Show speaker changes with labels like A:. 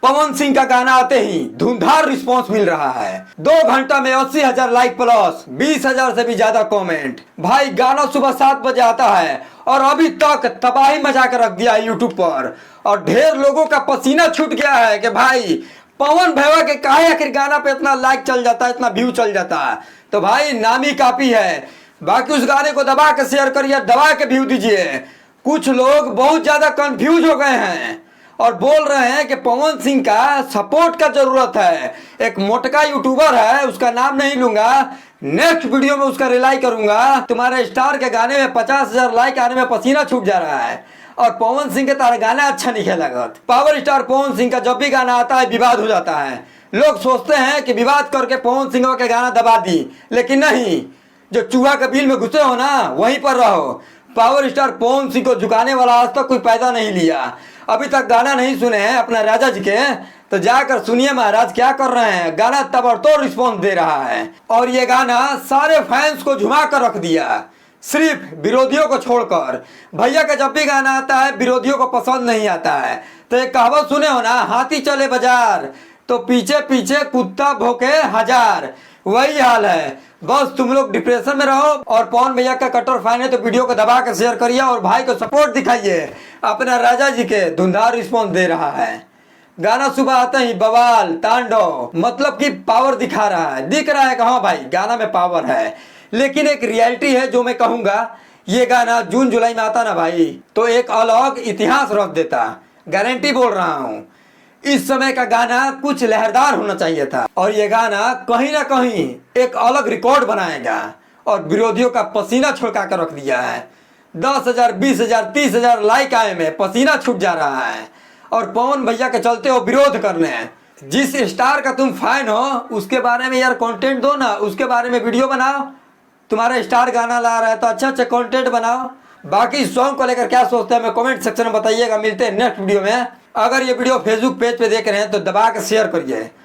A: पवन सिंह का गाना आते ही धुंधार रिस्पांस मिल रहा है। 2 घंटा में 80,000 लाइक प्लस 20,000 से भी ज्यादा कमेंट। भाई गाना सुबह 7 बजे आता है और अभी तक तबाही मचा कर रख दिया है यूट्यूब पर। और ढेर लोगों का पसीना छूट गया है कि भाई पवन भैया के काहे आखिर गाना पे इतना लाइक चल जाता है, इतना व्यू चल जाता है। तो भाई नामी काफी है। बाकी उस गाने को दबा के शेयर करिए, दबा के व्यू दीजिए। कुछ लोग बहुत ज्यादा कंफ्यूज हो गए हैं और बोल रहे हैं कि पवन सिंह का सपोर्ट का जरूरत है। एक मोटका यूट्यूबर है, उसका नाम नहीं लूंगा, नेक्स्ट वीडियो में उसका रिलाई करूंगा। तुम्हारे स्टार के गाने में 50,000 लाइक आने में पसीना छूट जा रहा है और पवन सिंह के तारा गाना अच्छा नहीं खेला। पावर स्टार पवन सिंह का जब भी गाना आता है विवाद हो जाता है। लोग सोचते हैं कि विवाद करके पवन सिंह के गाना दबा दी, लेकिन नहीं, जो चूहा के बिल में घुसे हो ना वहीं पर रहो। पावर स्टार पवन सिंह को झुकाने वाला आज तक कोई पैदा नहीं लिया। अभी तक गाना नहीं सुने हैं अपना राजा जी के, तो जाकर सुनिए महाराज क्या कर रहे हैं। गाना तबड़तोड़ रिस्पॉन्स दे रहा है और ये गाना सारे फैंस को झुमा कर रख दिया, सिर्फ विरोधियों को छोड़कर। भैया का जब भी गाना आता है विरोधियों को पसंद नहीं आता है। तो एक कहावत सुने हो ना, हाथी चले बाजार तो पीछे पीछे कुत्ता भौंके हजार। वही हाल है। बस तुम लोग डिप्रेशन में रहो और पवन भैया का कट्टर फैन है तो वीडियो को दबा के शेयर करिए और भाई को सपोर्ट दिखाइए। अपना राजा जी के धुंधार रिस्पॉन्स दे रहा है। गाना सुबह आते ही बवाल तांडव, मतलब कि पावर दिखा रहा है। दिख रहा है कि हाँ भाई गाना में पावर है, लेकिन एक रियलिटी है जो मैं कहूँगा, ये गाना जून जुलाई में आता ना भाई तो एक अलग इतिहास रख देता, गारंटी बोल रहा हूँ। इस समय का गाना कुछ लहरदार होना चाहिए था और ये गाना कहीं ना कहीं एक अलग रिकॉर्ड बनाएगा और विरोधियों का पसीना छुड़का कर रख दिया है। 10,000 20,000 30,000 लाइक आए में पसीना छूट जा रहा है और पवन भैया के चलते हो विरोध करने। जिस स्टार का तुम फैन हो उसके बारे में यार कंटेंट दो ना, उसके बारे में वीडियो बनाओ। तुम्हारा स्टार गाना ला रहा है तो अच्छा अच्छा कंटेंट बनाओ। बाकी सॉन्ग को लेकर क्या सोचते हैं मैं कमेंट सेक्शन में बताइएगा। मिलते हैं नेक्स्ट वीडियो में। अगर ये वीडियो फेसबुक पेज पे देख रहे हैं तो दबा के शेयर करिए